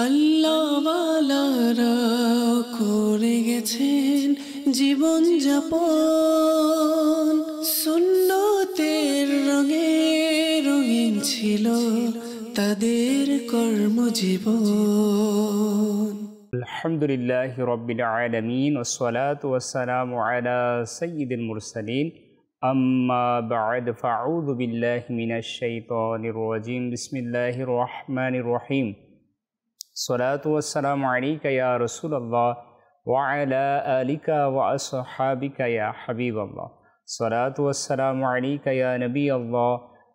আল্লাহওয়ালারা করে গেছেন জীবন যাপন, সুন্নতের রঙে রঙিন ছিল তাদের কর্মজীবন। আলহামদুলিল্লাহি রাব্বিল আলামিন ওয়াসসালাতু ওয়াসসালামু আলা সাইয়্যিদিল মুরসালিন আম্মা বা'দ ফাআউযু বিল্লাহি মিনাশ শাইতানির রাজীম বিসমিল্লাহির রহমানির রহিম সালাতু ওয়াসসালামু আলাইকা ইয়া রাসূলুল্লাহ ওয়া আলা আলিকা ওয়া আসহাবিকা ইয়া হাবিবাল্লাহ সালাতু ওয়াসসালামু আলাইকা ইয়া নবিয়াল্লাহ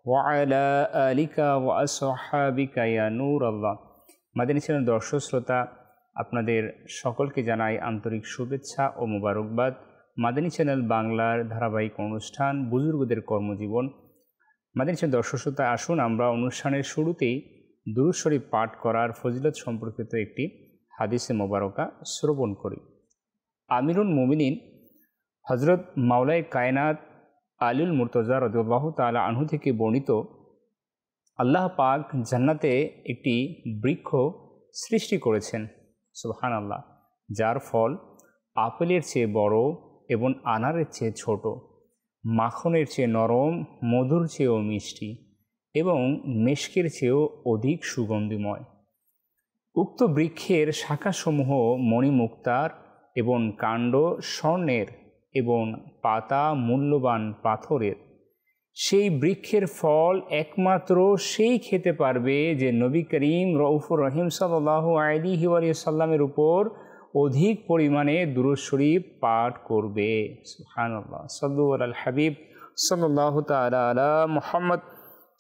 ওয়া আলা আলিকা ওয়া আসহাবিকা ইয়া নূরাল্লাহ। মাদানী চ্যানেল দর্শক শ্রোতা, আপনাদের সকলকে জানাই আন্তরিক শুভেচ্ছা ও মোবারকবাদ। মাদানী চ্যানেল বাংলার ধারাবাহিক অনুষ্ঠান বুজুর্গদের কর্মজীবন। মাদানী চ্যানেল দর্শক শ্রোতা, আসুন আমরা অনুষ্ঠানের শুরুতেই দুরূদ শরীফ পাঠ করার ফজিলত সম্পর্কিত একটি হাদিসে মোবারকা শ্রবণ করি। আমিরুল মুমিনিন হজরত মাওলায়ে কায়নাত আলীউল মুর্তজা রাদিয়াল্লাহু তাআলা আনহু থেকে বর্ণিত, আল্লাহ পাক জান্নাতে একটি বৃক্ষ সৃষ্টি করেছেন, সুবহানাল্লাহ, যার ফল আপেলের চেয়ে বড় এবং আনারের চেয়ে ছোট, মাখনের চেয়ে নরম, মধুর চেয়েও মিষ্টি এবং মেশকের চেয়েও অধিক সুগন্ধিময়। উক্ত বৃক্ষের শাখাসমূহ মণিমুক্তার এবং কাণ্ড স্বর্ণের এবং পাতা মূল্যবান পাথরের। সেই বৃক্ষের ফল একমাত্র সেই খেতে পারবে যে নবী করিম রউফুর রহিম সাল্লাল্লাহু আলাইহি ওয়াসাল্লামের উপর অধিক পরিমাণে দুরূদ শরীফ পাঠ করবে। সুবহানাল্লাহ। সাল্লু আলাল হাবিব সাল্লাল্লাহু তাআলা আলা মুহাম্মদ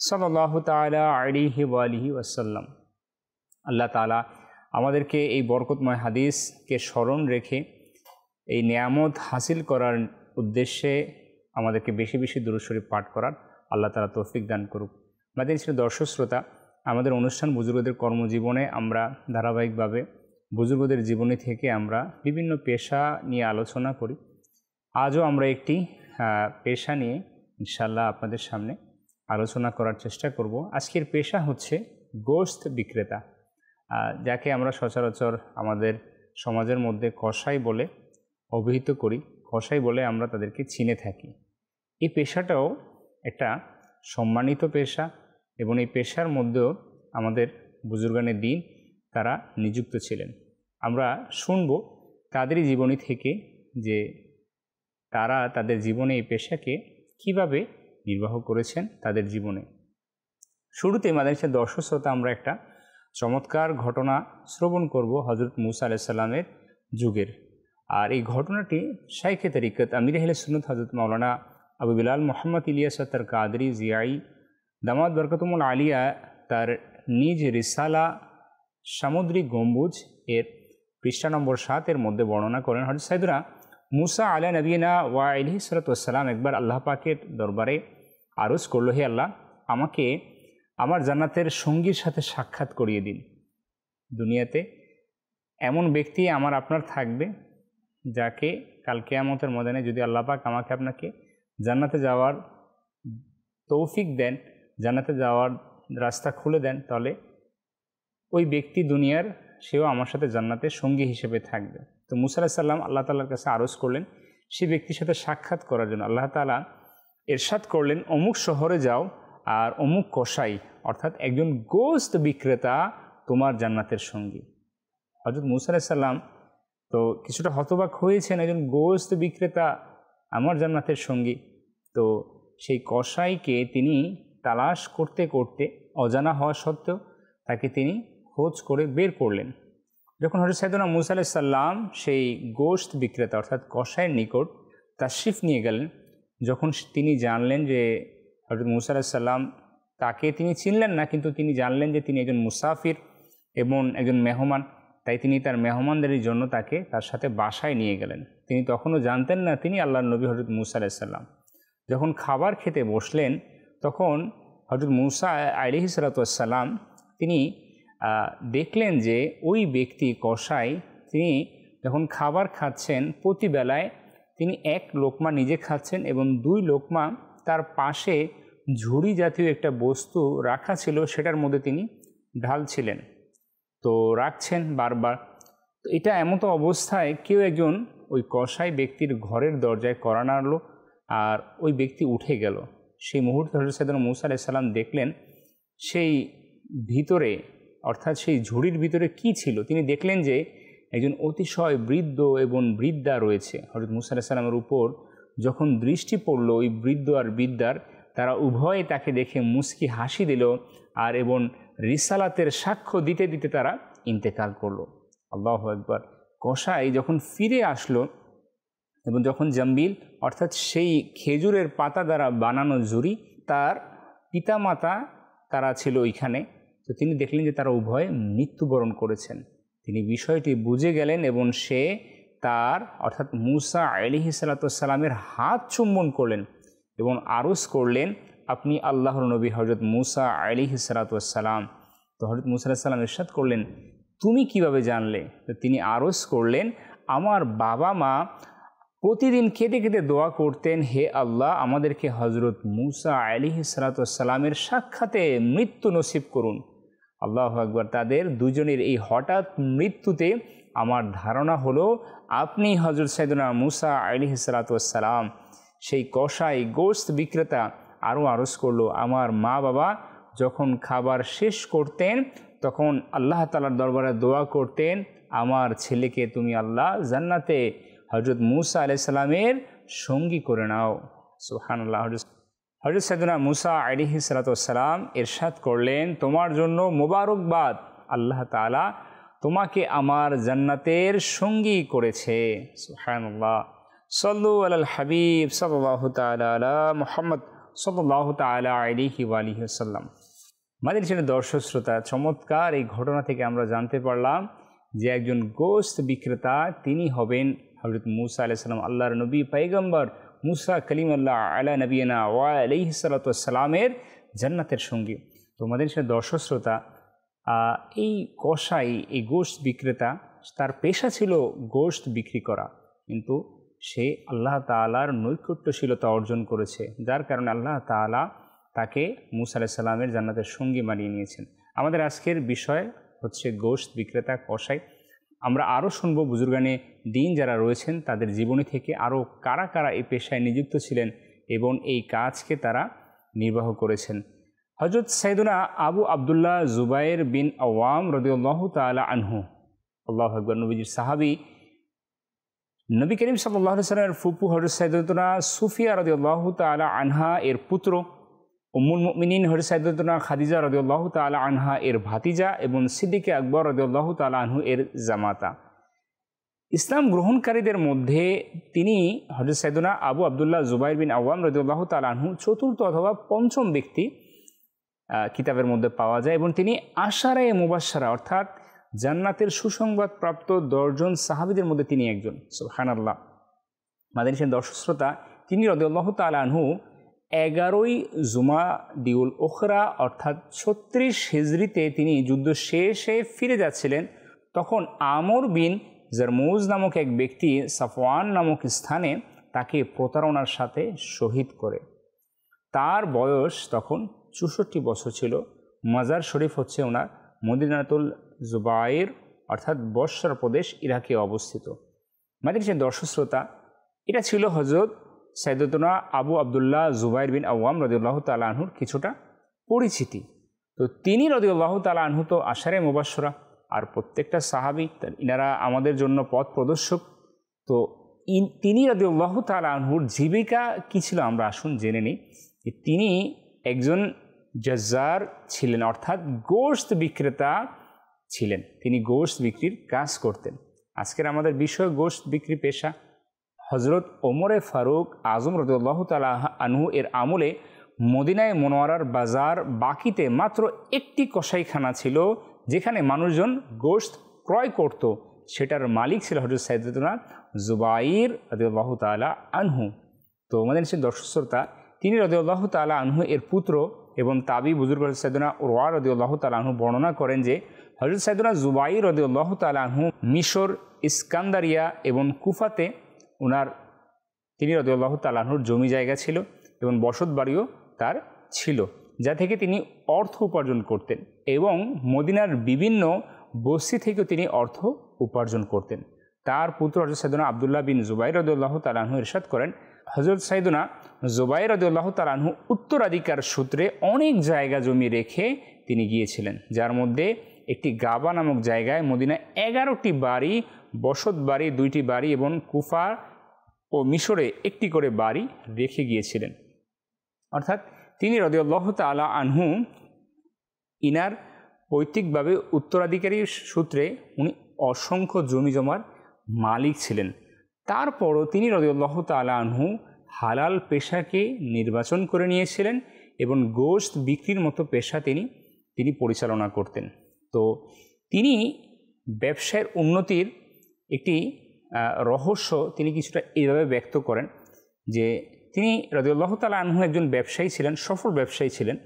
সাল্লাল্লাহু তাআলা আলাইহি ওয়া আলিহি ওয়াসাল্লাম। আল্লাহ তাআলা আমাদেরকে এই বরকতময় হাদিসকে স্মরণ রেখে এই নিয়ামত হাসিল করার উদ্দেশ্যে আমাদেরকে বেশি বেশি দুরূদ শরীফ পাঠ করার আল্লাহ তাআলা তৌফিক দান করুক। মাদানী চ্যানেল দর্শক শ্রোতা, আমাদের অনুষ্ঠান বুজুর্গদের কর্মজীবনে আমরা ধারাবাহিকভাবে বুজুর্গদের জীবনী থেকে আমরা বিভিন্ন পেশা নিয়ে আলোচনা করি। আজও আমরা একটি পেশা নিয়ে ইনশাআল্লাহ আপনাদের সামনে আলোচনা করার চেষ্টা করব। আজকের পেশা হচ্ছে গোশত বিক্রেতা, যাকে আমরা সচরাচর আমাদের সমাজের মধ্যে কসাই বলে অভিহিত করি, কসাই বলে আমরা তাদেরকে চিনে থাকি। এই পেশাটাও একটা সম্মানিত পেশা এবং এই পেশার মধ্যেও আমাদের বুজুর্গানে দিন তারা নিযুক্ত ছিলেন। আমরা শুনব তাদেরই জীবনী থেকে যে তারা তাদের জীবনে এই পেশাকে কিভাবে নির্বাহ করেছেন তাদের জীবনে। শুরুতে মাদানী চ্যানেল দর্শক শ্রোতা, আমরা একটা চমৎকার ঘটনা শ্রবণ করব হজরত মুসা আলাইহিস সালামের যুগের। আর এই ঘটনাটি শাইখে তরিকত আমির আহলে সুন্নাত হজরত মাওলানা আবু বিলাল মোহাম্মদ ইলিয়াস আত্তার কাদরি জিয়াই দামাত বরকতুল আলিয়া তার নিজ রিসালা সামুদ্রিক গম্বুজ এর পৃষ্ঠা নম্বর 7 এর মধ্যে বর্ণনা করেন। হযরত সাইয়েদনা মুসা আলা নবিয়িনা ওয়া আলাইহি সাল্লাতু ওয়াসসালাম একবার আল্লাহ পাকের দরবারে আরজ করল, হে আল্লাহ, আমাকে আমার জান্নাতের সঙ্গীর সাথে সাক্ষাৎ করিয়ে দিন। দুনিয়াতে এমন ব্যক্তি আমার আপনার থাকবে যাকে কাল কিয়ামতের ময়দানে যদি আল্লাহ পাক আমাকে আপনাকে জান্নাতে যাওয়ার তৌফিক দেন, জান্নাতে যাওয়ার রাস্তা খুলে দেন, তাহলে ওই ব্যক্তি দুনিয়ার সেও আমার সাথে জান্নাতের সঙ্গী হিসেবে থাকবে। তো মুসা আলাইহিস সালাম আল্লাহ তাআলার কাছে আরজ করলেন সেই ব্যক্তির সাথে সাক্ষাৎ করার জন্য। আল্লাহ তাআলা ইরশাদ করলেন, অমুক শহরে যাও আর অমুক কসাই অর্থাৎ একজন গোশত বিক্রেতা তোমার জান্নাতের সঙ্গী। হযরত মুসা আলাইহিস সালাম তো কিছুটা হতবাক হয়েছেন, একজন গোশত বিক্রেতা আমার জান্নাতের সঙ্গী। তো সেই কসাইকে তিনি তালাশ করতে করতে অজানা হওয়া সত্ত্বেও তাকে তিনি খোঁজ করে বের করলেন। যখন হযরত সাইয়েদনা মুসা আলাইহিস সালাম সেই গোশত বিক্রেতা অর্থাৎ কসাইয়ের নিকট তাশরিফ নিয়ে গেলেন, যখন তিনি জানলেন যে হযরত মুসা আলাইহিস সালাম, তাকে তিনি চিনলেন না, কিন্তু তিনি জানলেন যে তিনি একজন মুসাফির এবং একজন মেহমান, তাই তিনি তার মেহমানদারির জন্য তাকে তার সাথে বাসায় নিয়ে গেলেন। তিনি তখনও জানতেন না তিনি আল্লাহর নবী হযরত মুসা আলাইহিস সালাম। যখন খাবার খেতে বসলেন তখন হযরত মুসা আলাইহিস সালাম তিনি দেখলেন যে ওই ব্যক্তি কসাই তিনি যখন খাবার খাচ্ছেন প্রতিবেলায় তিনি এক লোকমা নিজে খাচ্ছেন এবং 2 লোকমা তার পাশে ঝুড়ি জাতীয় একটা বস্তু রাখা ছিল, সেটার মধ্যে তিনি ঢালছিলেন। তো রাখছেন বারবার। তো এটা এমতো অবস্থায় কেউ একজন ওই কসাই ব্যক্তির ঘরের দরজায় কড়া নাড়ল, আর ওই ব্যক্তি উঠে গেল। সেই মুহূর্তে হযরত সাইয়েদনা মূসা আলাইহিস সালাম দেখলেন সেই ভিতরে, অর্থাৎ সেই ঝুড়ির ভিতরে কি ছিল। তিনি দেখলেন যে একজন অতিশয় বৃদ্ধ এবং বৃদ্ধা রয়েছে। হযরত মূসা আলাইহিস সালামের উপর যখন দৃষ্টি পড়ল ওই বৃদ্ধ আর বৃদ্ধার, তারা উভয়ে তাকে দেখে মুস্কি হাসি দিল আর এবং রিসালাতের সাক্ষ্য দিতে দিতে তারা ইন্তেকাল করলো। আল্লাহু আকবার। কসাই যখন ফিরে আসলো এবং যখন জাম্বিল অর্থাৎ সেই খেজুরের পাতা দ্বারা বানানো ঝুড়ি, তার পিতামাতা তারা ছিল ওইখানে। তো তিনি দেখলেন যে তারা উভয়ে মৃত্যুবরণ করেছেন। তিনি বিষয়টি বুঝে গেলেন এবং সে তার অর্থাৎ মূসা আলাইহিস সালামের হাত চুম্বন করলেন এবং আরজ করলেন, আপনি আল্লাহর নবী হযরত মূসা আলাইহিস সালাম। তো হযরত মূসা আলাইহিস সালাম ইরশাদ করলেন, তুমি কিভাবে জানলে? তো তিনি আরজ করলেন, আমার বাবা মা প্রতিদিন কেঁদে কেঁদে দোয়া করতেন, হে আল্লাহ, আমাদেরকে হযরত মূসা আলাইহিস সালামের সাক্ষাতে মৃত্যু নসিব করুন। আল্লাহু আকবার। তাদের দুজনের এই হঠাৎ মৃত্যুতে আমার ধারণা হলো আপনি হযরত সাইয়েদনা মূসা আলাইহিস সালাম। সেই কসাই গোশত বিক্রেতা আরও আরজ করলো, আমার মা বাবা যখন খাবার শেষ করতেন তখন আল্লাহ তাআলার দরবারে দোয়া করতেন, আমার ছেলেকে তুমি আল্লাহ জান্নাতে হযরত মূসা আলাইহিস সালামের সঙ্গী করে নাও। সুবহানাল্লাহ। হযরত সাইয়েদনা মূসা আলাইহিস সালাম ইরশাদ করলেন, তোমার জন্য মোবারকবাদ, আল্লাহ তাআলা তোমাকে আমার জান্নাতের সঙ্গী করেছে। সুবহানাল্লাহ। সাল্লু আলাল হাবিব সাল্লাল্লাহু তাআলা আলা মুহাম্মদ সাল্লাল্লাহু তাআলা আলাইহি ওয়া আলিহি ওয়াসাল্লাম। আমাদের ছেলে দর্শক শ্রোতা, চমৎকার এই ঘটনা থেকে আমরা জানতে পারলাম যে একজন গোশত বিক্রেতা তিনি হবেন হযরত মূসা আলাইহিস সালাম, আল্লাহর নবী পয়গম্বর মূসা কালিমুল্লাহ আলা নবিয়িনা ওয়া আলাইহিস সালাতু ওয়াস সালামের জান্নাতের সঙ্গী। তো আমাদের ছেলে দর্শক শ্রোতা, এই কসাই, এই গোশত বিক্রেতা, তার পেশা ছিল গোশত বিক্রি করা, কিন্তু সে আল্লাহ তাআলার নৈকট্যশীলতা অর্জন করেছে, যার কারণে আল্লাহ তাআলা তাকে মূসা আলাইহিস সালামের জান্নাতের সঙ্গী বানিয়ে নিয়েছেন। আমাদের আজকের বিষয় হচ্ছে গোশত বিক্রেতা, কসাই। আমরা আরও শুনব বুজুর্গানে দিন যারা রয়েছেন তাদের জীবনী থেকে আরও কারা কারা এই পেশায় নিযুক্ত ছিলেন এবং এই কাজকে তারা নির্বাহ করেছেন। হযরত সাইয়েদনা আবু আবদুল্লাহ জুবাইর বিন আওয়াম রাদিয়াল্লাহু তাআলা আনহু, আল্লাহু আকবার, নবীজির সাহাবী, নবী করিম সাল্লাল্লাহু আলাইহি ওয়াসাল্লামের ফুপু হযরত সাইয়েদাতুনা সুফিয়া রাদিয়াল্লাহু তাআলা আনহা এর পুত্র, উম্মুল মুমিনিন হযরত সাইয়েদাতুনা খাদিজা রাদিয়াল্লাহু তাআলা আনহা এর ভাতিজা এবং সিদ্দিকে আকবর রাদিয়াল্লাহু তাআলা আনহু এর জামাতা। ইসলাম গ্রহণকারীদের মধ্যে তিনি হযরত সাইয়েদনা আবু আবদুল্লাহ জুবাইর বিন আওয়াম রাদিয়াল্লাহু তাআলা আনহু চতুর্থ অথবা পঞ্চম ব্যক্তি কিতাবের মধ্যে পাওয়া যায় এবং তিনি আশারায়ে মুবাশশারা অর্থাৎ জান্নাতের সুসংবাদ প্রাপ্ত 10 জন সাহাবীদের মধ্যে তিনি একজন। সুবহানাল্লাহ। মাদানী দর্শক শ্রোতা, তিনি রাদিয়াল্লাহু তাআলা আনহু 11ই জুমাদিউল উখরা অর্থাৎ 36 হিজরিতে তিনি যুদ্ধ শেষে ফিরে যাচ্ছিলেন। তখন আমর বিন জারমুজ নামক এক ব্যক্তি সাফওয়ান নামক স্থানে তাকে প্রতারণার সাথে শহীদ করে। তার বয়স তখন 64 বছর ছিল। মাজার শরীফ হচ্ছে ওনার মদিনাতুল জুবাইর অর্থাৎ বসরা প্রদেশ, ইরাকে অবস্থিত। মাদানী দর্শক শ্রোতা, এটা ছিল হযরত সাইয়েদাতুনা আবু আবদুল্লাহ জুবাইর বিন আওয়াম রাদিয়াল্লাহু তাআলা আনহুর কিছুটা পরিচিতি। তো তিনি রাদিয়াল্লাহু তাআলা আনহু তো আশারে মুবাশশারা, আর প্রত্যেকটা সাহাবী ইনারা আমাদের জন্য পথ প্রদর্শক। তো তিনি রাদিয়াল্লাহু তাআলা আনহুর জীবিকা কী ছিল আমরা আসুন জেনে নিই। তিনি একজন জাজ্জার ছিলেন অর্থাৎ গোশত বিক্রেতা ছিলেন। তিনি গোশত বিক্রির কাজ করতেন। আজকের আমাদের বিষয় গোশত বিক্রি পেশা। হযরত ওমরে ফারুক আজম রাদিয়াল্লাহু তাআলা আনহু এর আমলে মদিনায় মুনাওয়ারার বাজার বাকিতে মাত্র একটি কসাইখানা ছিল যেখানে মানুষজন গোশত ক্রয় করত। সেটার মালিক ছিল হযরত সাইয়েদাতুনা জুবাইর রাদিয়াল্লাহু তাআলা আনহু। তো আমাদের সে দর্শক শ্রোতা, তিনি রাদিয়াল্লাহু তাআলা আনহু এর পুত্র এবং তাবি বুজুর্গ হযরত সাইয়েদনা উরওয়া রাদিয়াল্লাহু তাআলা আনহু বর্ণনা করেন যে হযরত সাইয়েদনা জুবাইর রাদিয়াল্লাহু তাআলা আনহু মিশর, ইস্কান্দারিয়া এবং কুফাতে তিনি রাদিয়াল্লাহু তাআলা আনহুর জমি জায়গা ছিল এবং বসত বাড়িও তার ছিল, যা থেকে তিনি অর্থ উপার্জন করতেন এবং মদিনার বিভিন্ন বস্তি থেকেও তিনি অর্থ উপার্জন করতেন। তার পুত্র হযরত সাইয়েদনা আব্দুল্লাহ বিন জুবাইর রাদিয়াল্লাহু তাআলা আনহু ইরশাদ করেন, হযরত সাইয়েদনা জুবাইর রাদিয়াল্লাহু তাআলা আনহু উত্তরাধিকার সূত্রে অনেক জায়গা জমি রেখে তিনি গিয়েছিলেন, যার মধ্যে একটি গাবা নামক জায়গায় মদিনায় 11টি বাড়ি, বসত বাড়ি 2টি বাড়ি এবং কুফা ও মিশরে একটি করে বাড়ি রেখে গিয়েছিলেন। অর্থাৎ তিনি রাদিয়াল্লাহু তাআলা আনহু ইনার পৈতৃকভাবে উত্তরাধিকারী সূত্রে উনি অসংখ্য জমি জমার মালিক ছিলেন। তারপরও তিনি রাদিয়াল্লাহু তাআলা আনহু হালাল পেশাকে নির্বাচন করে নিয়েছিলেন এবং গোশত বিক্রির মতো পেশা তিনি পরিচালনা করতেন। তো তিনি ব্যবসায়ের উন্নতির একটি রহস্য তিনি কিছুটা এইভাবে ব্যক্ত করেন যে তিনি রাদিয়াল্লাহু তাআলা আনহু একজন ব্যবসায়ী ছিলেন, সফল ব্যবসায়ী ছিলেন।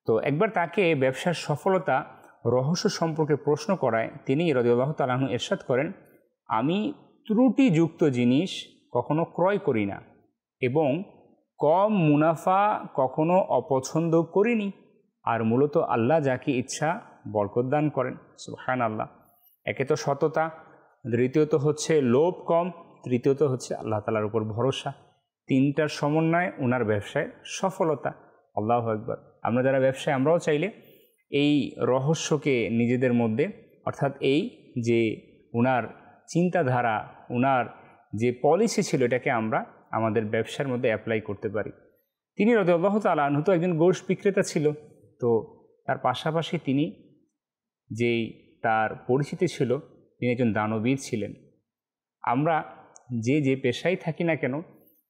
তো একবার তাকে ব্যবসার সফলতা রহস্য সম্পর্কে প্রশ্ন করায় তিনি রাদিয়াল্লাহু তাআলা আনহু ইরশাদ করেন, আমি ত্রুটিযুক্ত জিনিস কখনো ক্রয় করি না এবং কম মুনাফা কখনো অপছন্দ করিনি, আর মূলত আল্লাহ যাকে ইচ্ছা বরকত দান করেন। সুবহানাল্লাহ। একে তো সততা, দ্বিতীয়ত হচ্ছে লোভ কম, তৃতীয়ত হচ্ছে আল্লাহ তাআলার উপর ভরসা। তিনটার সমন্বয়ে ওনার ব্যবসায় সফলতা। আল্লাহু আকবার। আমরা যারা ব্যবসায় আমরাও চাইলে এই রহস্যকে নিজেদের মধ্যে, অর্থাৎ এই যে ওনার চিন্তাধারা, ওনার যে পলিসি ছিল, এটাকে আমরা আমাদের ব্যবসার মধ্যে অ্যাপ্লাই করতে পারি। তিনি রাদিয়াল্লাহু তাআলা আনহু তো একজন গোশত বিক্রেতা ছিল, তো তার পাশাপাশি তিনি যেই তার পরিচিতি ছিল, তিনি একজন দানবীর ছিলেন। আমরা যে পেশায় থাকি না কেন,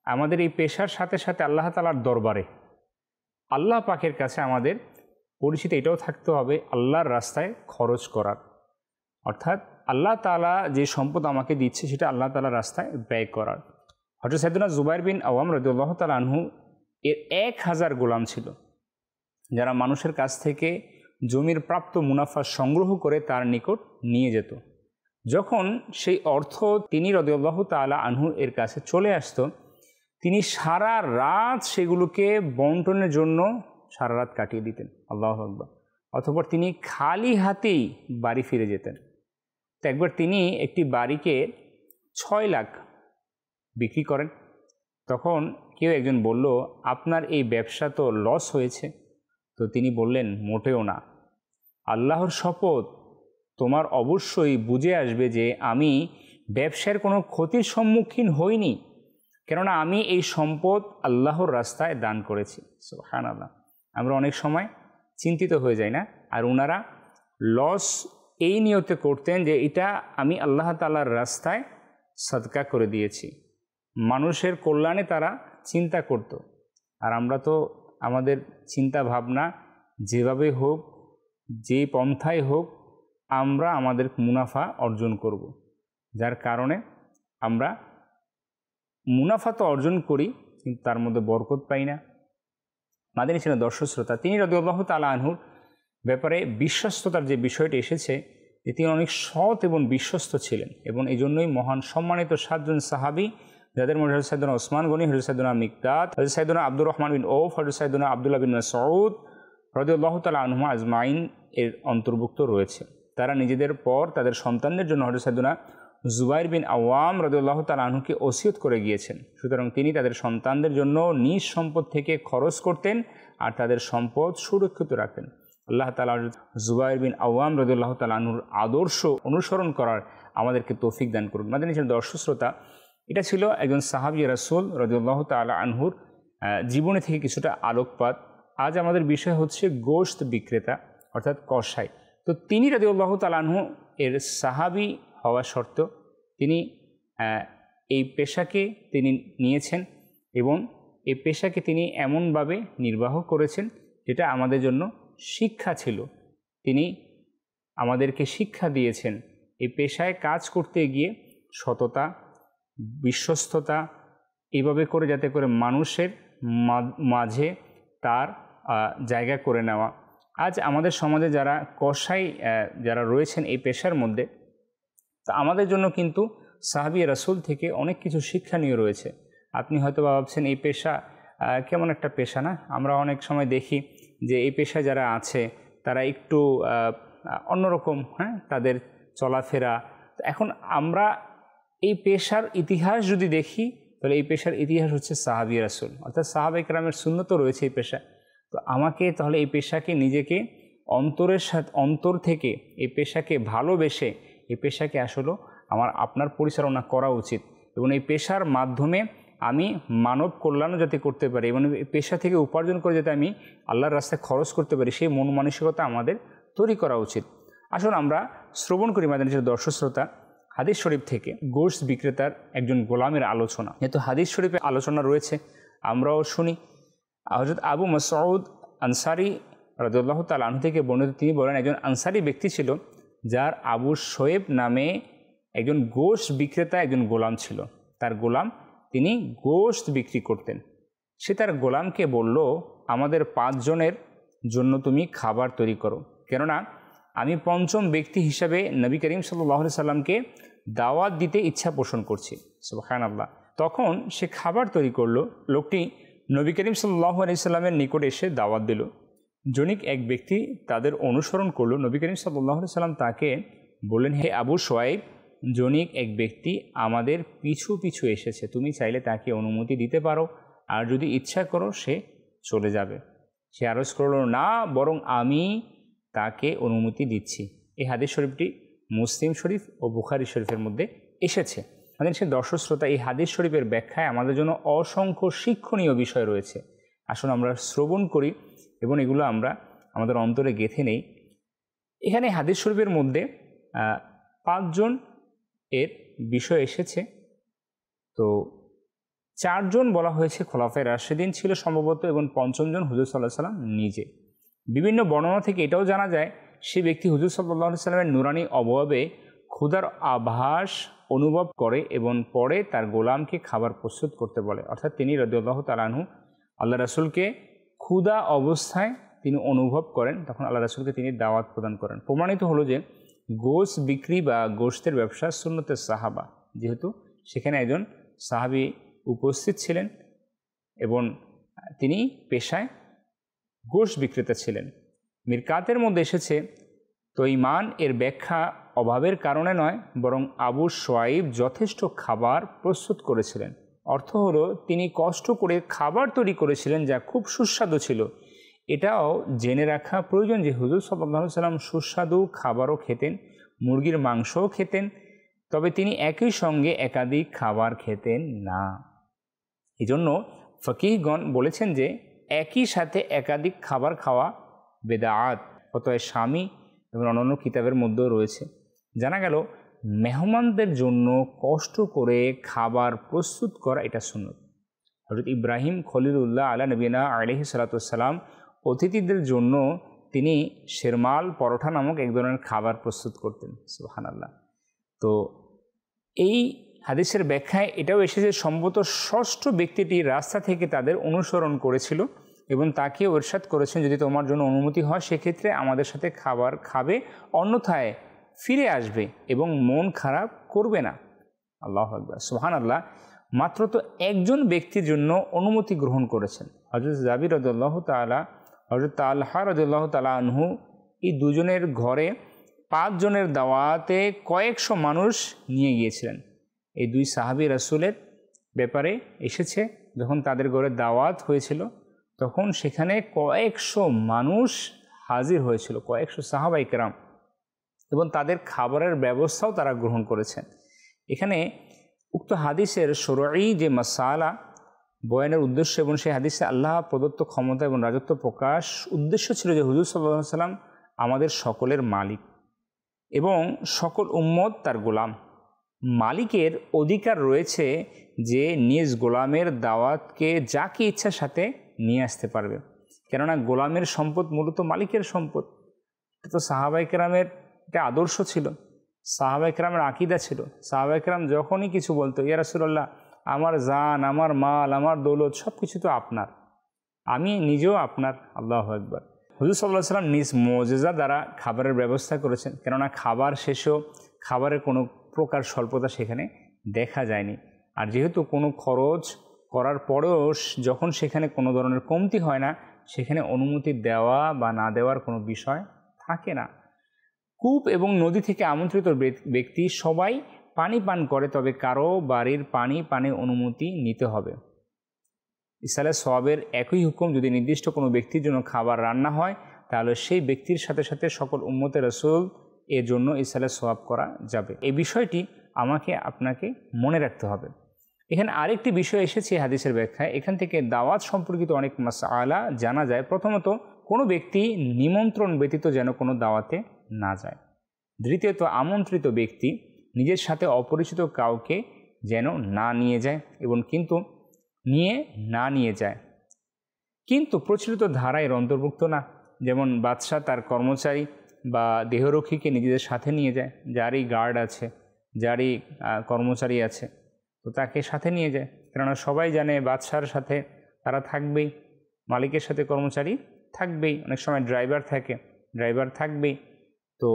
আমাদের এই পেশার সাথে সাথে আল্লাহ তাআলার দরবারে আল্লাহ পাকের কাছে আমাদের পরিচিতি এটাও থাকতে হবে আল্লাহর রাস্তায় খরচ করার। অর্থাৎ আল্লাহ তাআলা যে সম্পদ আমাকে দিচ্ছে সেটা আল্লাহ তাআলার রাস্তায় ব্যয় করার। হযরত সাইয়েদনা জুবাইর বিন আওয়াম রাদিয়াল্লাহু তাআলা আনহু এর 1000 গোলাম ছিল, যারা মানুষের কাছ থেকে জমির প্রাপ্ত মুনাফা সংগ্রহ করে তার নিকট নিয়ে যেত। যখন সেই অর্থ তিনি রাদিয়াল্লাহু তাআলা আনহু এর কাছে চলে আসতো, তিনি সারা রাত সেগুলোকে বন্টনের জন্য সারা রাত কাটিয়ে দিতেন। আল্লাহু আকবার। অতঃপর তিনি খালি হাতেই বাড়ি ফিরে যেতেন। তো একবার তিনি একটি বাড়িকে 6 লাখ বিক্রি করেন। তখন কেউ একজন বলল, আপনার এই ব্যবসা তো লস হয়েছে। তো তিনি বললেন, মোটেও না, আল্লাহর শপথ, তোমার অবশ্যই বুঝে আসবে যে আমি ব্যবসার কোনো ক্ষতির সম্মুখীন হইনি, কেননা আমি এই সম্পদ আল্লাহর রাস্তায় দান করেছি। সুবহানাল্লাহ। আমরা অনেক সময় চিন্তিত হয়ে যাই না? আর ওনারা লস এই নিয়তে করতেন যে এটা আমি আল্লাহ তাআলার রাস্তায় সদকা করে দিয়েছি, মানুষের কল্যাণে তারা চিন্তা করত। আর আমরা তো আমাদের চিন্তা ভাবনা যেভাবে হোক, যে পন্থায় হোক, আমরা আমাদের মুনাফা অর্জন করব, যার কারণে আমরা মুনাফা তো অর্জন করি কিন্তু তার মধ্যে বরকত পাই না। মাদানী ছিলেন দর্শক শ্রোতা, তিনি রাদিয়াল্লাহু তাআলা আনহুর ব্যাপারে বিশ্বস্ততার যে বিষয়টি এসেছে, যে তিনি অনেক সৎ এবং বিশ্বস্ত ছিলেন, এবং এই জন্যই মহান সম্মানিত 7 জন সাহাবী, যাদের মধ্যে হযরত সাইয়েদনা ওসমান গনি, হযরত সাইয়েদনা মিকদাদ, হযরত সাইয়েদনা আব্দুর রহমান বিন আউফ, হযরত সাইয়েদনা আব্দুল্লাহ বিন মাসউদ রাদিয়াল্লাহু তাআলা আনহুম আজমাইন এর অন্তর্ভুক্ত রয়েছে। তারা নিজেদের পর তাদের সন্তানদের জন্য হযরত সাইয়েদনা জুবাইর বিন আওয়াম রাদিয়াল্লাহু তাআলা আনহুকে ওসিয়ত করে গিয়েছেন। সুতরাং তিনি তাদের সন্তানদের জন্য নিজ সম্পদ থেকে খরচ করতেন আর তাদের সম্পদ সুরক্ষিত রাখতেন। আল্লাহ তাআলা জুবাইর বিন আওয়াম রাদিয়াল্লাহু তাআলা আনহুর আদর্শ অনুসরণ করার আমাদেরকে তৌফিক দান করুন। মাদানী ছিলেন দর্শক শ্রোতা, এটা ছিল একজন সাহাবী রাসূল রাদিয়াল্লাহু তাআলা আনহুর জীবনে থেকে কিছুটা আলোকপাত। আজ আমাদের বিষয় হচ্ছে গোশত বিক্রেতা, অর্থাৎ কসাই। তো তিনি রাদিয়াল্লাহু তাআলা আনহু এর সাহাবী হওয়া সত্ত্বেও তিনি এই পেশাকে তিনি নিয়েছেন এবং এই পেশাকে তিনি এমনভাবে নির্বাহ করেছেন যেটা আমাদের জন্য শিক্ষা ছিল। তিনি আমাদেরকে শিক্ষা দিয়েছেন এই পেশায় কাজ করতে গিয়ে সততা, বিশ্বস্ততা, এইভাবে করে যাতে করে মানুষের মাঝে তার জায়গা করে নেওয়া। আজ আমাদের সমাজে যারা কসাই যারা রয়েছেন এই পেশার মধ্যে, তা আমাদের জন্য কিন্তু সাহাবী রাসূল থেকে অনেক কিছু শিক্ষণীয় রয়েছে। আপনি হয়তো ভাবছেন এই পেশা কেমন একটা পেশা না? আমরা অনেক সময় দেখি যে এই পেশায় যারা আছে তারা একটু অন্যরকম, হ্যাঁ, তাদের চলাফেরা। তো এখন আমরা এই পেশার ইতিহাস যদি দেখি, তাহলে এই পেশার ইতিহাস হচ্ছে সাহাবী রাসূল, অর্থাৎ সাহাবায়ে কেরামের সুন্নতও রয়েছে এই পেশা। তো আমাকে তাহলে এই পেশাকে নিজেকে অন্তরের সাথে, অন্তর থেকে এই পেশাকে ভালোবেসে এই পেশাকে আসলে আপনার পরিচালনা করা উচিত, এবং এই পেশার মাধ্যমে আমি মানব কল্যাণও যাতে করতে পারি এবং এই পেশা থেকে উপার্জন করে যাতে আমি আল্লাহর রাস্তায় খরচ করতে পারি, সেই মন মানসিকতা আমাদের তৈরি করা উচিত। আসলে আমরা শ্রবণ করি মাদানী দর্শক শ্রোতা হাদিস শরীফ থেকে গোশত বিক্রেতার একজন গোলামের আলোচনা। যেহেতু হাদিস শরীফে আলোচনা রয়েছে, আমরাও শুনি। হযরত আবু মাসউদ আনসারী রাদিয়াল্লাহু তাআলা আনহু থেকে বর্ণিত, তিনি বলেন, একজন আনসারী ব্যক্তি ছিল যার আবু শোয়েব নামে একজন গোশত বিক্রেতা একজন গোলাম ছিল। তার গোলাম, তিনি গোশত বিক্রি করতেন। সে তার গোলামকে বলল, আমাদের 5 জনের জন্য তুমি খাবার তৈরি করো, কেননা আমি পঞ্চম ব্যক্তি হিসাবে নবী করিম সাল্লাল্লাহু আলাইহি সাল্লামকে দাওয়াত দিতে ইচ্ছা পোষণ করছি। সুবহানাল্লাহ। তখন সে খাবার তৈরি করলো। লোকটি নবী করিম সাল্লাল্লাহু আলাইহি সাল্লামের নিকটে এসে দাওয়াত দিল। জনিক এক ব্যক্তি তাদের অনুসরণ করলো। নবী করিম সাল্লাল্লাহু আলাইহি সাল্লাম তাকে বললেন, হে আবু শুআইব, জনিক এক ব্যক্তি আমাদের পিছু পিছু এসেছে, তুমি চাইলে তাকে অনুমতি দিতে পারো, আর যদি ইচ্ছা করো সে চলে যাবে। সে আরজ করল, না, বরং আমি তাকে অনুমতি দিচ্ছি। এই হাদিস শরীফটি মুসলিম শরীফ ও বুখারী শরীফের মধ্যে এসেছে। আমাদের সে দর্শক শ্রোতা, এই হাদিস শরীফের ব্যাখ্যায় আমাদের জন্য অসংখ্য শিক্ষণীয় বিষয় রয়েছে। আসলে আমরা শ্রবণ করি এবং এগুলো আমরা আমাদের অন্তরে গেঁথে নেই। এখানে হাদিস শরীফের মধ্যে 5 জন এর বিষয় এসেছে। তো 4 জন বলা হয়েছে খোলাফায়ে রাশিদিন ছিল সম্ভবত, এবং 5ম জন হুজুর সাল্লাল্লাহু আলাইহি সাল্লাম নিজে। বিভিন্ন বর্ণনা থেকে এটাও জানা যায় সে ব্যক্তি হুজুর সাল্লাল্লাহু আলাইহি সাল্লামের নুরানি অবয়বে ক্ষুধার আভাস অনুভব করে এবং পরে তার গোলামকে খাবার প্রস্তুত করতে বলে। অর্থাৎ তিনি রাদিয়াল্লাহু তাআলা আনহু আল্লাহ রাসূলকে ক্ষুধা অবস্থায় তিনি অনুভব করেন, তখন আল্লাহ রাসূলকে তিনি দাওয়াত প্রদান করেন। প্রমাণিত হলো যে গোশত বিক্রি বা গোশতের ব্যবসা সুন্নতে সাহাবা, যেহেতু সেখানে একজন সাহাবী উপস্থিত ছিলেন এবং তিনি পেশায় গোশত বিক্রেতা ছিলেন। মিরকাতের মধ্যে এসেছে, তো ঈমান এর ব্যাখ্যা অভাবের কারণে নয়, বরং আবু শুআইব যথেষ্ট খাবার প্রস্তুত করেছিলেন। অর্থ হলো তিনি কষ্ট করে খাবার তৈরি করেছিলেন যা খুব সুস্বাদু ছিল। এটাও জেনে রাখা প্রয়োজন যে হুজুর সাল্লাল্লাহু আলাইহি সাল্লাম সুস্বাদু খাবারও খেতেন, মুরগির মাংসও খেতেন, তবে তিনি একই সঙ্গে একাধিক খাবার খেতেন না। এজন্য ফকিহগণ বলেছেন যে একই সাথে একাধিক খাবার খাওয়া বেদাআত। অতএব স্বামী এবং অন্যান্য কিতাবের মধ্যেও রয়েছে। জানা গেল মেহমানদের জন্য কষ্ট করে খাবার প্রস্তুত করা এটা সুন্নত। হযরত ইব্রাহিম খলিলুল্লাহ আলা নবিনা আলাইহিস সালাতু ওয়াস সালাম অতিথিদের জন্য তিনি শেরমাল পরোঠা নামক এক ধরনের খাবার প্রস্তুত করতেন। সুবহানাল্লাহ। তো এই হাদিসের ব্যাখ্যায় এটাও এসেছে সম্ভবত ষষ্ঠ ব্যক্তিটি রাস্তা থেকে তাদের অনুসরণ করেছিল এবং তাকে ইরশাদ করেছেন, যদি তোমার জন্য অনুমতি হয় সেক্ষেত্রে আমাদের সাথে খাবার খাবে, অন্যথায় ফিরে আসবে এবং মন খারাপ করবে না। আল্লাহু আকবার, সুবহানাল্লাহ। মাত্র তো একজন ব্যক্তির জন্য অনুমতি গ্রহণ করেছেন, হযরত জাবির রাদিয়াল্লাহু তাআলা, হযরত তালহা রাদিয়াল্লাহু তাআলা আনহু। এই দুজনের ঘরে 5 জনের দাওয়াতে কয়েকশো মানুষ নিয়ে গিয়েছিলেন। এই 2 সাহাবী রাসূলের ব্যাপারে এসেছে, যখন তাদের ঘরে দাওয়াত হয়েছিল তখন সেখানে কয়েকশো মানুষ হাজির হয়েছিল, কয়েকশো সাহাবায়ে কেরাম, এবং তাদের খাবারের ব্যবস্থাও তারা গ্রহণ করেছেন। এখানে উক্ত হাদিসের শরঈ যে মাসালা বয়ানের উদ্দেশ্য এবং সেই হাদিসে আল্লাহ প্রদত্ত ক্ষমতা এবং রাজত্ব প্রকাশ উদ্দেশ্য ছিল যে হুজুর সাল্লাল্লাহু আলাইহি সাল্লাম আমাদের সকলের মালিক এবং সকল উম্মত তার গোলাম। মালিকের অধিকার রয়েছে যে নিজ গোলামের দাওয়াতকে যাকে ইচ্ছার সাথে নিয়ে আসতে পারবে, কেননা গোলামের সম্পদ মূলত মালিকের সম্পদ। এটা তো সাহাবায়ে কেরামের একটা আদর্শ ছিল, সাহাবায়ে কেরামের আকীদা ছিল। সাহাবায়ে কেরাম যখনই কিছু বলতো, ইয়া রাসূলুল্লাহ, আমার জান, আমার মাল, আমার দৌলত সব কিছু তো আপনার, আমি নিজেও আপনার। আল্লাহু আকবার। হুজুর সাল্লাল্লাহু আলাইহি সাল্লাম নিজ মুজিজা দ্বারা খাবারের ব্যবস্থা করেছেন, কেননা খাবার শেষেও খাবারের কোনো প্রকার স্বল্পতা সেখানে দেখা যায়নি। আর যেহেতু কোনো খরচ করার পরেও যখন সেখানে কোনো ধরনের কমতি হয় না, সেখানে অনুমতি দেওয়া বা না দেওয়ার কোনো বিষয় থাকে না। কূপ এবং নদী থেকে আমন্ত্রিত ব্যক্তি সবাই পানি পান করে, তবে কারো বাড়ির পানি পানের অনুমতি নিতে হবে। ইসালে সওয়াবের একই হুকুম, যদি নির্দিষ্ট কোনো ব্যক্তির জন্য খাবার রান্না হয় তাহলে সেই ব্যক্তির সাথে সাথে সকল উম্মতে রাসূল এর জন্য ইসালে সওয়াব করা যাবে। এই বিষয়টি আমাকে আপনাকে মনে রাখতে হবে। এখানে আরেকটি বিষয় এসেছে হাদিসের ব্যাখ্যায়, এখান থেকে দাওয়াত সম্পর্কিত অনেক মাসআলা জানা যায়। প্রথমত, কোনো ব্যক্তি নিমন্ত্রণ ব্যতীত যেন কোনো দাওয়াতে না যায়। দ্বিতীয়ত, আমন্ত্রিত ব্যক্তি নিজের সাথে অপরিচিত কাউকে যেন না নিয়ে যায় এবং নিয়ে যায়, কিন্তু প্রচলিত ধারা এর অন্তর্ভুক্ত না। যেমন বাদশাহ তার কর্মচারী বা দেহরক্ষীকে নিজেদের সাথে নিয়ে যায়, যারই গার্ড আছে, যারই কর্মচারী আছে, তো তাকে সাথে নিয়ে যায়, কেননা সবাই জানে বাদশার সাথে তারা থাকবেই, মালিকের সাথে কর্মচারী থাকবেই, অনেক সময় ড্রাইভার থাকবেই। তো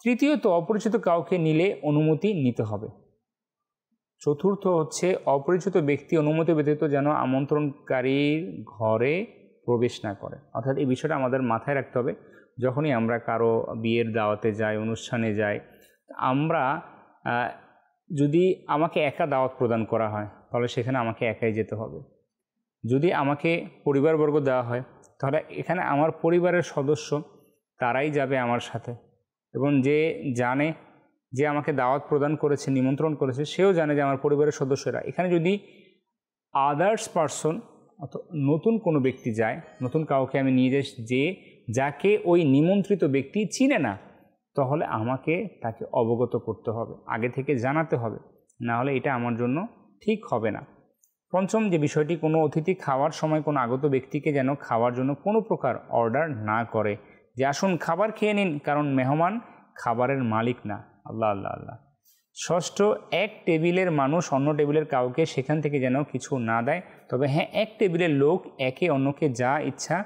তৃতীয়ত, অপরিচিত কাউকে নিলে অনুমতি নিতে হবে। চতুর্থ হচ্ছে, অপরিচিত ব্যক্তি অনুমতি ব্যতীত যেন আমন্ত্রণকারীর ঘরে প্রবেশ না করে। অর্থাৎ এই বিষয়টা আমাদের মাথায় রাখতে হবে। যখনই আমরা কারো বিয়ের দাওয়াতে যাই, অনুষ্ঠানে যাই, আমরা যদি আমাকে একা দাওয়াত প্রদান করা হয় তাহলে সেখানে আমাকে একাই যেতে হবে। যদি আমাকে পরিবারবর্গ দেওয়া হয় তাহলে এখানে আমার পরিবারের সদস্য তারাই যাবে আমার সাথে, এবং যে জানে যে আমাকে দাওয়াত প্রদান করেছে, নিমন্ত্রণ করেছে, সেও জানে যে আমার পরিবারের সদস্যরা। এখানে যদি আদার্স পারসন অথবা নতুন কোনো ব্যক্তি যায়, নতুন কাউকে আমি নিয়ে যাই যাকে ওই নিমন্ত্রিত ব্যক্তি চিনে না, তাহলে আমাকে তাকে অবগত করতে হবে, আগে থেকে জানাতে হবে, না হলে এটা আমার জন্য ঠিক হবে না। পঞ্চম যে বিষয়টি, কোনো অতিথি খাওয়ার সময় কোনো আগত ব্যক্তিকে যেন খাওয়ার জন্য কোনো প্রকার অর্ডার না করে, যে আসুন খাবার খেয়ে নিন, কারণ মেহমান খাবারের মালিক না। আল্লাহ আল্লাহ আল্লাহ। ষষ্ঠ, এক টেবিলের মানুষ অন্য টেবিলের কাউকে সেখান থেকে যেন কিছু না দেয়, তবে হ্যাঁ, এক টেবিলের লোক একে অন্যকে যা ইচ্ছা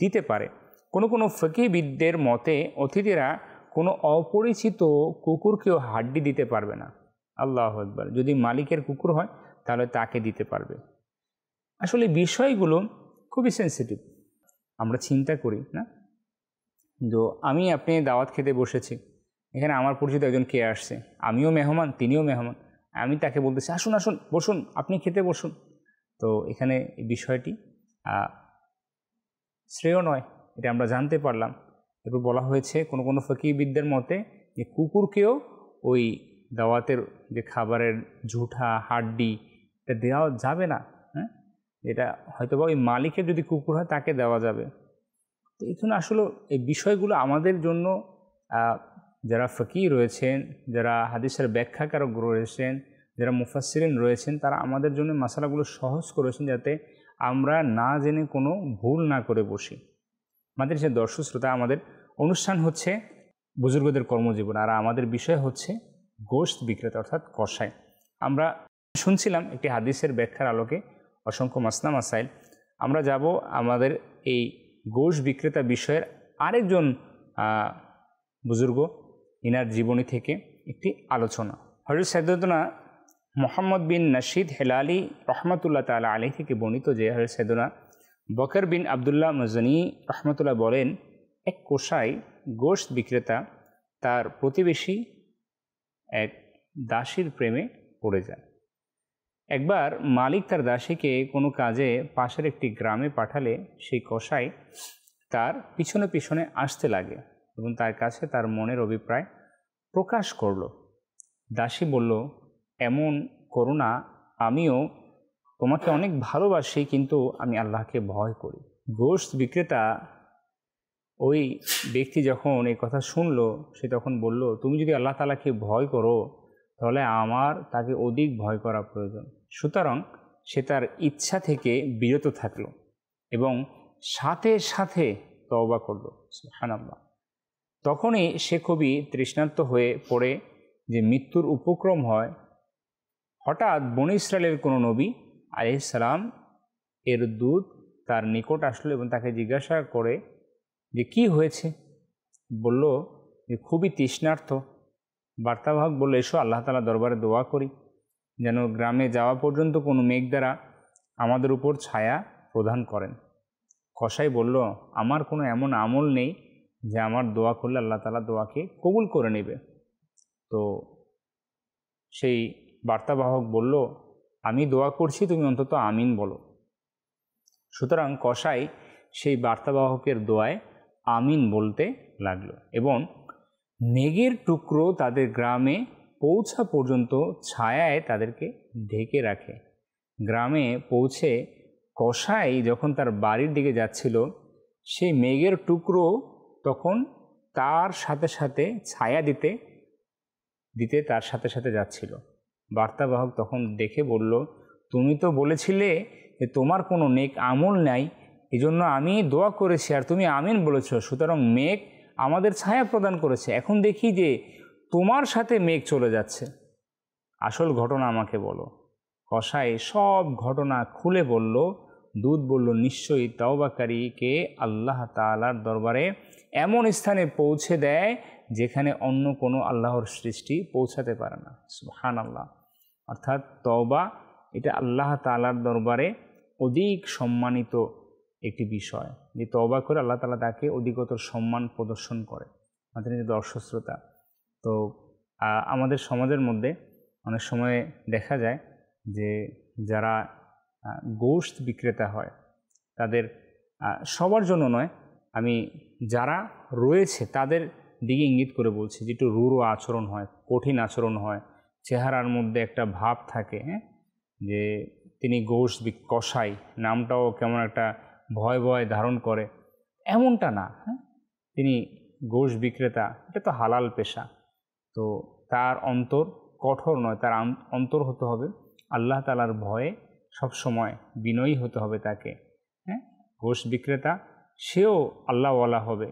দিতে পারে। কোনো ফকিহবিদদের মতে অতিথিরা কোনো অপরিচিত কুকুরকেও হাড্ডি দিতে পারবে না। আল্লাহু আকবার। যদি মালিকের কুকুর হয় তাহলে তাকে দিতে পারবে। আসলে বিষয়গুলো খুবই সেন্সিটিভ, আমরা চিন্তা করি না। তো আপনি দাওয়াত খেতে বসেছি, এখানে আমার পরিচিত একজন কে আসছে, আমিও মেহমান, তিনিও মেহমান, আমি তাকে বলতেছি আসুন আসুন বসুন, আপনি খেতে বসুন। তো এখানে এই বিষয়টি শ্রেয় নয়, এটা আমরা জানতে পারলাম। এরপর বলা হয়েছে কোনো ফকিহবিদদের মতে যে কুকুরকেও ওই দাওয়াতের যে খাবারের ঝুঠা হাড্ডি এটা দেওয়া যাবে না। হ্যাঁ, এটা হয়তোবা ওই মালিকের যদি কুকুর হয় তাকে দেওয়া যাবে। তো এখানে আসলে এই বিষয়গুলো আমাদের জন্য যারা ফকিহ রয়েছেন, যারা হাদিসের ব্যাখ্যাকারক রয়েছেন, যারা মুফাসসিরিন রয়েছেন, তারা আমাদের জন্য মাসালাগুলো সহজ করেছেন যাতে আমরা না জেনে কোনো ভুল না করে বসি। আমাদের যে দর্শক শ্রোতা, আমাদের অনুষ্ঠান হচ্ছে বুজুর্গদের কর্মজীবন, আর আমাদের বিষয় হচ্ছে গোশত বিক্রেতা অর্থাৎ কসাই। আমরা শুনছিলাম একটি হাদিসের ব্যাখ্যার আলোকে অসংখ্য মাসনা মাসাইল। আমরা যাব আমাদের এই গোশত বিক্রেতা বিষয়ের আরেকজন বুজুর্গ, ইনার জীবনী থেকে একটি আলোচনা। হযরত সাইয়্যিদুনা মুহাম্মদ বিন নাশিদ হেলালি রহমাতুল্লাহ তাআলা আলাইহি থেকে বর্ণিত যে হযরত সাইয়্যিদুনা বকর বিন আবদুল্লাহ মজনী রহমতুল্লাহ বলেন, এক কসাই গোশত বিক্রেতা তার প্রতিবেশী এক দাসীর প্রেমে পড়ে যায়। একবার মালিক তার দাসীকে কোনো কাজে পাশের একটি গ্রামে পাঠালে সেই কসাই তার পিছনে পিছনে আসতে লাগে এবং তার কাছে তার মনের অভিপ্রায় প্রকাশ করল। দাসী বলল, এমন করো না, আমিও তোমাকে অনেক ভালোবাসি, কিন্তু আমি আল্লাহকে ভয় করি। গোশত বিক্রেতা ওই ব্যক্তি যখন এই কথা শুনল, সে তখন বলল, তুমি যদি আল্লাহ তাআলাকে ভয় করো তাহলে আমার তাকে অধিক ভয় করা প্রয়োজন। সুতরাং সে তার ইচ্ছা থেকে বিরত থাকলো এবং সাথে সাথে তওবা করলো। সুবহানাল্লাহ। তখনই সে খুবই তৃষ্ণার্ত হয়ে পড়ে যে মৃত্যুর উপক্রম হয়। হঠাৎ বনী ইসরায়েলের কোনো নবী আলাইহিস সালাম এর দূত তার নিকট আসলো এবং তাকে জিজ্ঞাসা করে যে কি হয়েছে। বলল যে খুবই তৃষ্ণার্ত। বার্তাবাহক বলল, এসো আল্লাহ তাআলা দরবারে দোয়া করি যেন গ্রামে যাওয়া পর্যন্ত কোনো মেঘ দ্বারা আমাদের উপর ছায়া প্রদান করেন। কসাই বলল, আমার কোনো এমন আমল নেই যে আমার দোয়া করলে আল্লাহ তাআলা দোয়াকে কবুল করে নেবে। তো সেই বার্তাবাহক বলল, আমি দোয়া করছি, তুমি অন্তত আমিন বলো। সুতরাং কসাই সেই বার্তাবাহকের দোয়ায় আমিন বলতে লাগলো এবং মেঘের টুকরো তাদের গ্রামে পৌঁছা পর্যন্ত ছায়ায় তাদেরকে ঢেকে রাখে। গ্রামে পৌঁছে কসাই যখন তার বাড়ির দিকে যাচ্ছিল, সেই মেঘের টুকরো তখন তার সাথে সাথে ছায়া দিতে দিতে তার সাথে সাথে যাচ্ছিল। বার্তাবাহক তখন দেখে বলল, তুমি তো বলেছিলে যে তোমার কোনো নেক আমল নাই, এজন্য আমি দোয়া করেছি আর তুমি আমিন বলেছ, সুতরাং মেঘ আমাদের ছায়া প্রদান করেছে। এখন দেখি যে তোমার সাথে মেঘ চলে যাচ্ছে, আসল ঘটনা আমাকে বলো। কসাই সব ঘটনা খুলে বলল। দূত বলল, নিশ্চয়ই তওবাকারীকে আল্লাহ তাআলার দরবারে এমন স্থানে পৌঁছে দেয় যেখানে অন্য কোনো আল্লাহর সৃষ্টি পৌঁছাতে পারে না। সুবহানাল্লাহ। অর্থাৎ তওবা এটা আল্লাহ তাআলার দরবারে অধিক সম্মানিত একটি বিষয়, যে তওবা করে আল্লাহ তাআলা তাকে অধিকতর সম্মান প্রদর্শন করে। আমাদের যে দর্শক শ্রোতা, তো আমাদের সমাজের মধ্যে অনেক সময় দেখা যায় যে যারা গোশত বিক্রেতা হয় তাদের, সবার জন্য নয়, আমি যারা রয়েছে তাদের দিকে ইঙ্গিত করে বলছি, যে একটু রূঢ় আচরণ হয়, কঠিন আচরণ হয়, চেহারার মধ্যে একটা ভাব থাকে, হ্যাঁ, যে তিনি গোশত কসাই, নামটাও কেমন একটা ভয় ভয় ধারণ করে, এমনটা না। হ্যাঁ, তিনি গোশত বিক্রেতা, এটা তো হালাল পেশা। তো তার অন্তর কঠোর নয়, তার অন্তর হতে হবে আল্লাহ তাআলার ভয়ে, সব সময় বিনয়ী হতে হবে তাকে। হ্যাঁ, গোশত বিক্রেতা সেও আল্লাহওয়ালা হবে।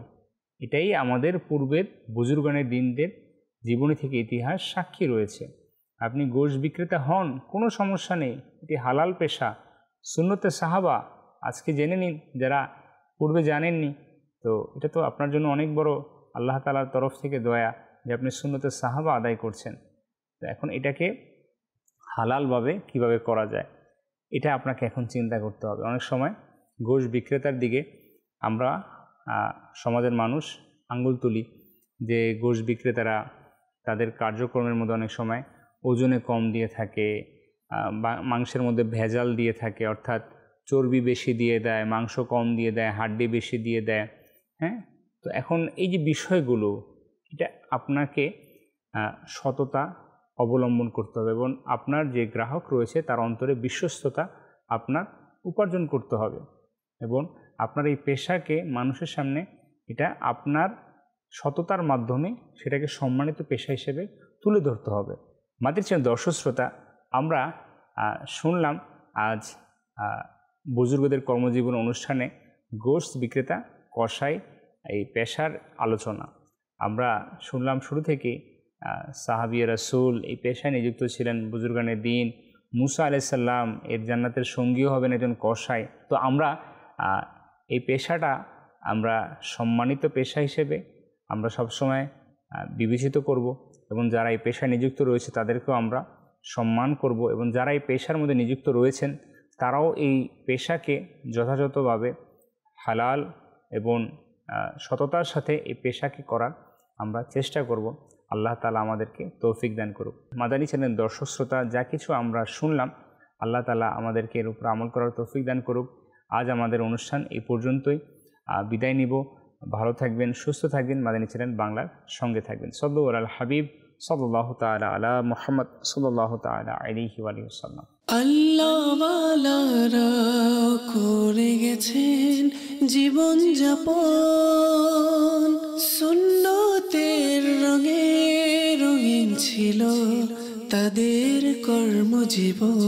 এটাই আমাদের পূর্বের বুজুর্গানের দিনদের জীবনী থেকে ইতিহাস সাক্ষী রয়েছে। আপনি গোশত বিক্রেতা হন, কোনো সমস্যা নেই, এটি হালাল পেশা, সুন্নতে সাহাবা। আজকে জেনে নিন যারা পূর্বে জানেননি, তো এটা তো আপনার জন্য অনেক বড় আল্লাহ তাআলার তরফ থেকে দয়া যে আপনি সুন্নতে সাহাবা আদায় করছেন। তো এখন এটাকে হালালভাবে কিভাবে করা যায়, এটা আপনাকে এখন চিন্তা করতে হবে। অনেক সময় গোশত বিক্রেতার দিকে আমরা সমাজের মানুষ আঙ্গুল তুলি, যে গোশত বিক্রেতারা তাদের কার্যক্রমের মধ্যে অনেক সময় ওজনে কম দিয়ে থাকে, মাংসের মধ্যে ভেজাল দিয়ে থাকে, অর্থাৎ চর্বি বেশি দিয়ে দেয়, মাংস কম দিয়ে দেয়, হাড্ডি বেশি দিয়ে দেয়। হ্যাঁ, তো এখন এই যে বিষয়গুলো, এটা আপনাকে সততা অবলম্বন করতে হবে এবং আপনার যে গ্রাহক রয়েছে তার অন্তরে বিশ্বস্ততা আপনার উপার্জন করতে হবে এবং আপনার এই পেশাকে মানুষের সামনে এটা আপনার সততার মাধ্যমে সেটাকে সম্মানিত পেশা হিসেবে তুলে ধরতে হবে। মাতৃ দর্শক শ্রোতা, আমরা শুনলাম আজ বুজুর্গদের কর্মজীবন অনুষ্ঠানে গোশত বিক্রেতা কসাই এই পেশার আলোচনা। আমরা শুনলাম শুরু থেকে সাহাবী রাসূল এই পেশায় নিযুক্ত ছিলেন বুজুর্গানের দিন, মুসা আলাইহিস সালাম এর জান্নাতের সঙ্গীও হবেন একজন কসাই। তো আমরা এই পেশাটা আমরা সম্মানিত পেশা হিসেবে আমরা সবসময় বিবেচিত করব এবং যারা এই পেশায় নিযুক্ত রয়েছে তাদেরকেও আমরা সম্মান করব এবং যারা এই পেশার মধ্যে নিযুক্ত রয়েছেন তারাও এই পেশাকে যথাযথভাবে হালাল এবং সততার সাথে এই পেশাকে করার আমরা চেষ্টা করব। আল্লাহ তাআলা আমাদেরকে তৌফিক দান করুক। মাদানী চ্যানেল দর্শক শ্রোতা, যা কিছু আমরা শুনলাম আল্লাহ তাআলা আমাদেরকে এর উপর আমল করার তৌফিক দান করুক। আজ আমাদের অনুষ্ঠান এই পর্যন্তই, বিদায় নিব। ভালো থাকবেন, সুস্থ থাকবেন, মাদানী চ্যানেল বাংলার সঙ্গে থাকবেন। সাল্লাল্লাহু আলাল হাবিব সাল্লাল্লাহু তাআলা আলা মুহাম্মদ সাল্লাল্লাহু তাআলা আলাইহি ওয়া সাল্লাম। আল্লাহ ওয়ালারা করে গেছেন জীবন যাপন, সুন্নতের রঙে রঙিন ছিল তাদের কর্মজীবন।